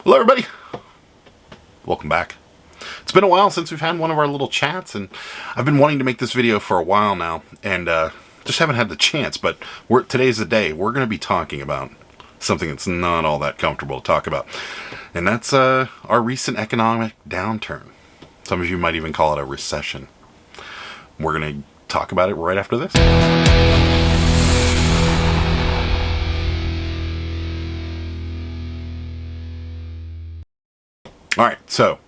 Hello everybody, welcome back. It's been a while since we've had one of our little chats, and I've been wanting to make this video for a while now, and just haven't had the chance, but today's the day. We're going to be talking about something that's not all that comfortable to talk about, and that's our recent economic downturn. Some of you might even call it a recession. We're going to talk about it right after this. All right, so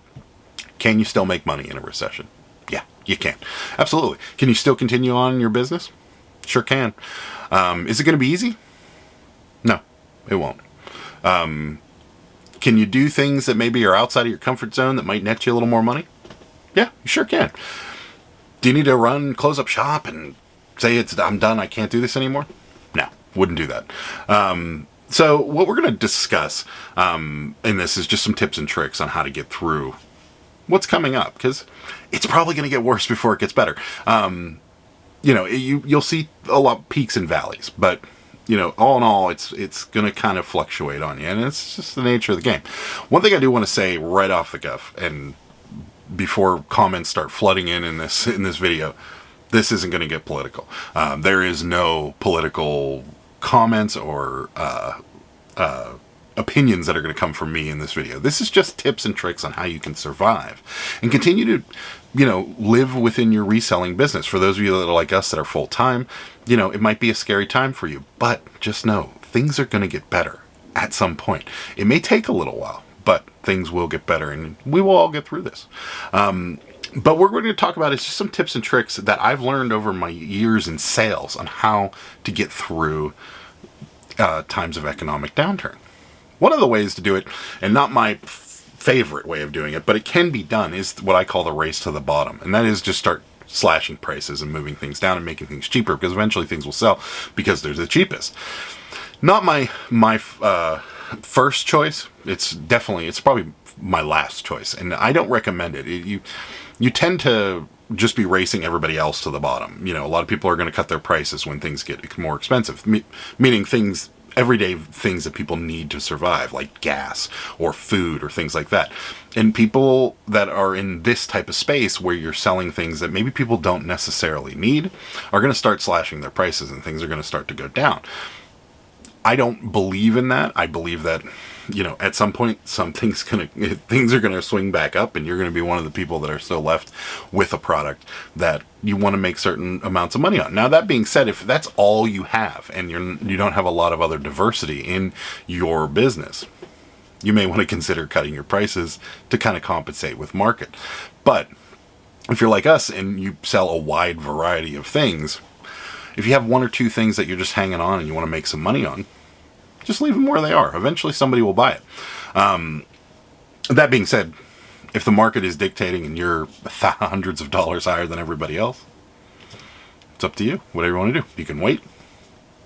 can you still make money in a recession? Yeah, you can. Absolutely. Can you still continue on in your business? Sure can. Is it going to be easy? No, it won't. Can you do things that maybe are outside of your comfort zone that might net you a little more money? Yeah, you sure can. Do you need to close up shop and say I'm done, I can't do this anymore? No, wouldn't do that. So what we're going to discuss in this is just some tips and tricks on how to get through what's coming up, because it's probably going to get worse before it gets better. You'll see a lot of peaks and valleys, but all in all, it's going to kind of fluctuate on you, and it's just the nature of the game. One thing I do want to say right off the cuff, and before comments start flooding in this video, this isn't going to get political. There is no political comments or opinions that are going to come from me in this video. This is just tips and tricks on how you can survive and continue to, live within your reselling business. For those of you that are like us that are full-time, it might be a scary time for you, but just know things are going to get better at some point. It may take a little while, but things will get better, and we will all get through this. But what we're going to talk about is just some tips and tricks that I've learned over my years in sales on how to get through times of economic downturn. One of the ways to do it, and not my favorite way of doing it, but it can be done, is what I call the race to the bottom. And that is just start slashing prices and moving things down and making things cheaper, because eventually things will sell because they're the cheapest. Not my first choice. It's probably my last choice, and I don't recommend it. You tend to just be racing everybody else to the bottom. A lot of people are going to cut their prices when things get more expensive, meaning everyday things that people need to survive, like gas or food or things like that. And people that are in this type of space where you're selling things that maybe people don't necessarily need are going to start slashing their prices, and things are going to start to go down. I don't believe in that. I believe that, at some point, things are going to swing back up, and you're going to be one of the people that are still left with a product that you want to make certain amounts of money on. Now, that being said, if that's all you have and you don't have a lot of other diversity in your business, you may want to consider cutting your prices to kind of compensate with market. But if you're like us and you sell a wide variety of things, if you have one or two things that you're just hanging on and you want to make some money on, just leave them where they are. Eventually somebody will buy it. That being said, if the market is dictating and you're hundreds of dollars higher than everybody else, it's up to you. Whatever you want to do. You can wait,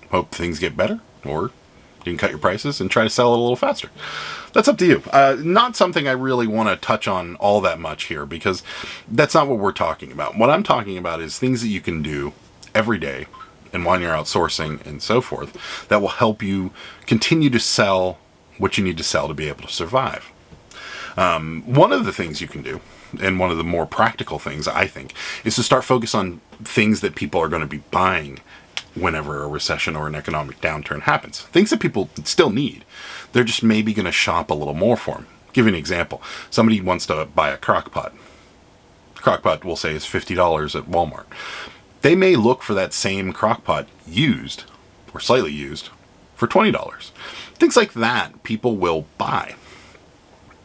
hope things get better, or you can cut your prices and try to sell it a little faster. That's up to you. Not something I really want to touch on all that much here, because that's not what we're talking about. What I'm talking about is things that you can do every day and when you're outsourcing and so forth that will help you continue to sell what you need to sell to be able to survive. One of the things you can do, and one of the more practical things I think, is to start focus on things that people are going to be buying whenever a recession or an economic downturn happens. Things that people still need. They're just maybe going to shop a little more for them. Give you an example. Somebody wants to buy a crock pot. Crock pot, we'll say, is $50 at Walmart. They may look for that same crock pot used, or slightly used, for $20. Things like that people will buy.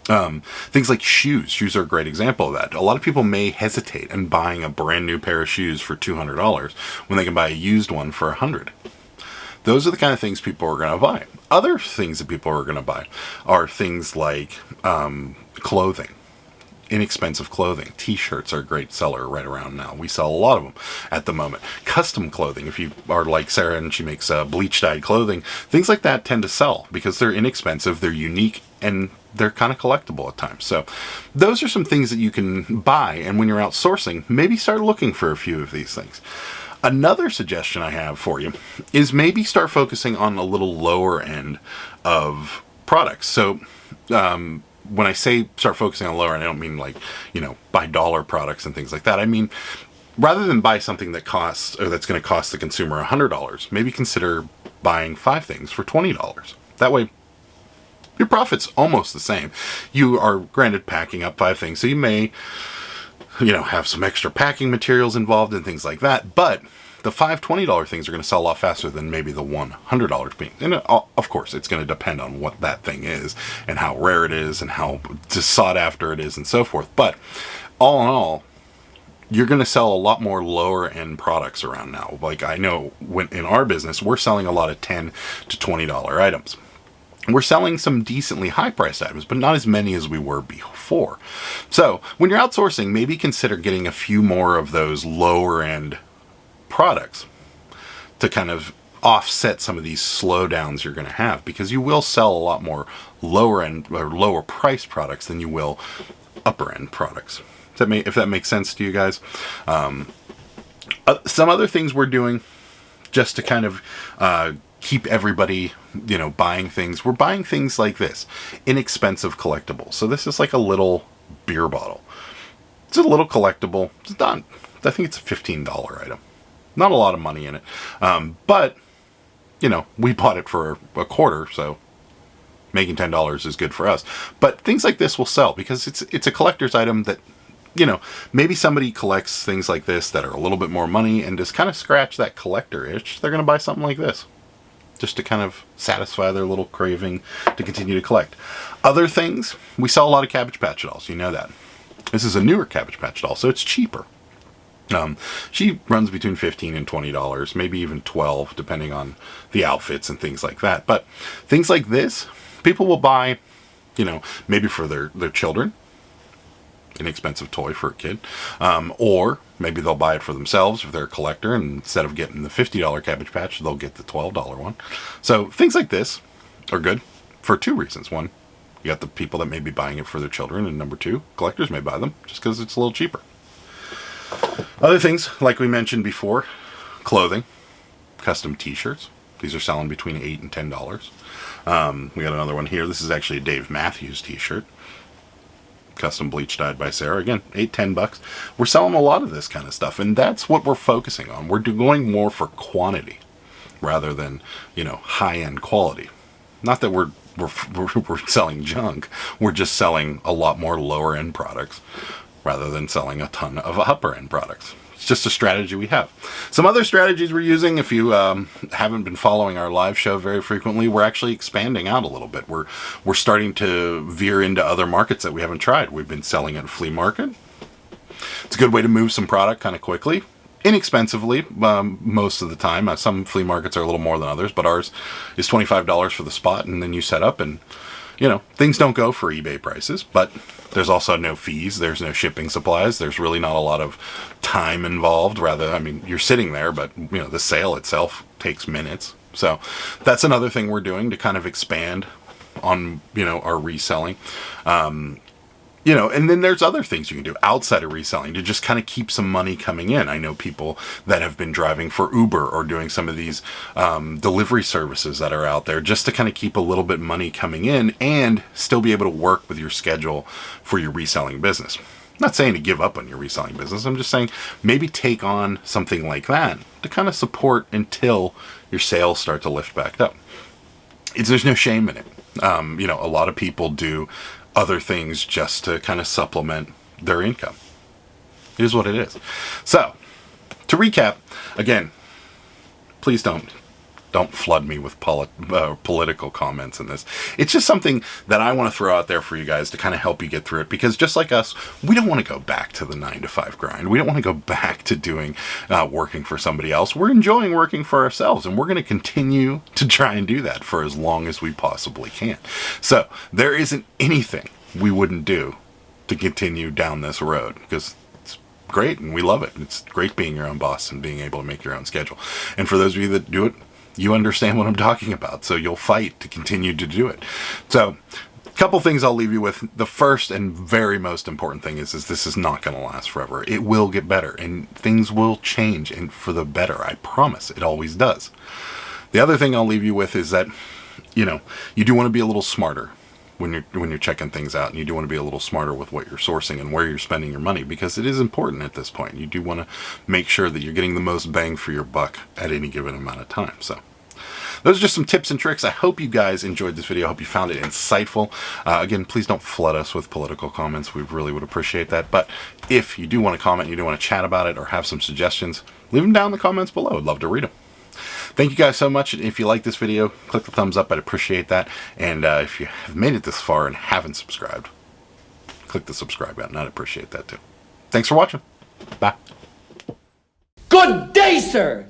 Things like shoes. Shoes are a great example of that. A lot of people may hesitate in buying a brand new pair of shoes for $200 when they can buy a used one for $100. Those are the kind of things people are going to buy. Other things that people are going to buy are things like clothing. Inexpensive clothing. T-shirts are a great seller right around now. We sell a lot of them at the moment. Custom clothing, if you are like Sarah and she makes bleach dyed clothing, things like that tend to sell because they're inexpensive, they're unique, and they're kind of collectible at times. So those are some things that you can buy, and when you're outsourcing, maybe start looking for a few of these things. Another suggestion I have for you is maybe start focusing on a little lower end of products. So when I say start focusing on lower end, I don't mean like, buy dollar products and things like that. I mean, rather than buy something that costs, or that's going to cost the consumer $100, maybe consider buying 5 things for $20. That way, your profit's almost the same. You are granted packing up 5 things, so you may, have some extra packing materials involved and things like that, but the 5 $20 things are going to sell a lot faster than maybe the $100 being. And of course, it's going to depend on what that thing is and how rare it is and how sought after it is and so forth. But all in all, you're going to sell a lot more lower end products around now. Like I know in our business, we're selling a lot of $10 to $20 items. We're selling some decently high-priced items, but not as many as we were before. So when you're outsourcing, maybe consider getting a few more of those lower-end products to kind of offset some of these slowdowns you're going to have, because you will sell a lot more lower-end or lower-priced products than you will upper-end products. If that makes sense to you guys. Some other things we're doing just to kind of keep everybody, buying things. We're buying things like this, inexpensive collectibles. So this is like a little beer bottle. It's a little collectible. It's done. I think it's a $15 item. Not a lot of money in it. But, we bought it for a quarter, so making $10 is good for us. But things like this will sell because it's a collector's item that, maybe somebody collects things like this that are a little bit more money and just kind of scratch that collector itch. They're going to buy something like this just to kind of satisfy their little craving to continue to collect. Other things, we sell a lot of Cabbage Patch dolls. You know that. This is a newer Cabbage Patch doll, so it's cheaper. She runs between $15 and $20, maybe even $12, depending on the outfits and things like that. But things like this, people will buy, maybe for their children. Inexpensive toy for a kid, or maybe they'll buy it for themselves if they're a collector, and instead of getting the $50 Cabbage Patch, they'll get the $12 one. So things like this are good for 2 reasons. One, you got the people that may be buying it for their children, and number 2, collectors may buy them just because it's a little cheaper. Other things, like we mentioned before, clothing, custom t-shirts. These are selling between $8 and $10. We got another one here. This is actually a Dave Matthews t-shirt. Custom bleach dyed by Sarah. Again, $8-10. We're selling a lot of this kind of stuff, and that's what we're focusing on. We're going more for quantity rather than, high-end quality. Not that we're selling junk. We're just selling a lot more lower-end products rather than selling a ton of upper-end products. It's just a strategy we have. Some other strategies we're using, if you haven't been following our live show very frequently, we're actually expanding out a little bit. We're starting to veer into other markets that we haven't tried. We've been selling at a flea market. It's a good way to move some product kind of quickly, inexpensively most of the time. Some flea markets are a little more than others, but ours is $25 for the spot, and then you set up and things don't go for eBay prices, but there's also no fees. There's no shipping supplies. There's really not a lot of time involved. Rather, you're sitting there, but, the sale itself takes minutes. So that's another thing we're doing to kind of expand on, our reselling. And then there's other things you can do outside of reselling to just kind of keep some money coming in. I know people that have been driving for Uber or doing some of these delivery services that are out there just to kind of keep a little bit money coming in and still be able to work with your schedule for your reselling business. I'm not saying to give up on your reselling business. I'm just saying maybe take on something like that to kind of support until your sales start to lift back up. There's no shame in it. A lot of people do other things just to kind of supplement their income. It is what it is. So, to recap, again, please don't flood me with political comments in this. It's just something that I want to throw out there for you guys to kind of help you get through it, because just like us, we don't want to go back to the 9-to-5 grind. We don't want to go back to doing working for somebody else. We're enjoying working for ourselves, and we're going to continue to try and do that for as long as we possibly can. So there isn't anything we wouldn't do to continue down this road, because it's great and we love it. It's great being your own boss and being able to make your own schedule. And for those of you that do it, you understand what I'm talking about, so you'll fight to continue to do it. So, a couple things I'll leave you with. The first and very most important thing is this is not going to last forever. It will get better, and things will change, and for the better, I promise. It always does. The other thing I'll leave you with is that, you know, you do want to be a little smarter when you're checking things out, and you do want to be a little smarter with what you're sourcing and where you're spending your money, because it is important at this point. You do want to make sure that you're getting the most bang for your buck at any given amount of time. So those are just some tips and tricks. I hope you guys enjoyed this video. I hope you found it insightful. Again, please don't flood us with political comments. We really would appreciate that. But if you do want to comment, you do want to chat about it, or have some suggestions, leave them down in the comments below. I'd love to read them. Thank you guys so much. If you like this video, click the thumbs up. I'd appreciate that. And if you have made it this far and haven't subscribed, click the subscribe button. I'd appreciate that too. Thanks for watching. Bye. Good day, sir!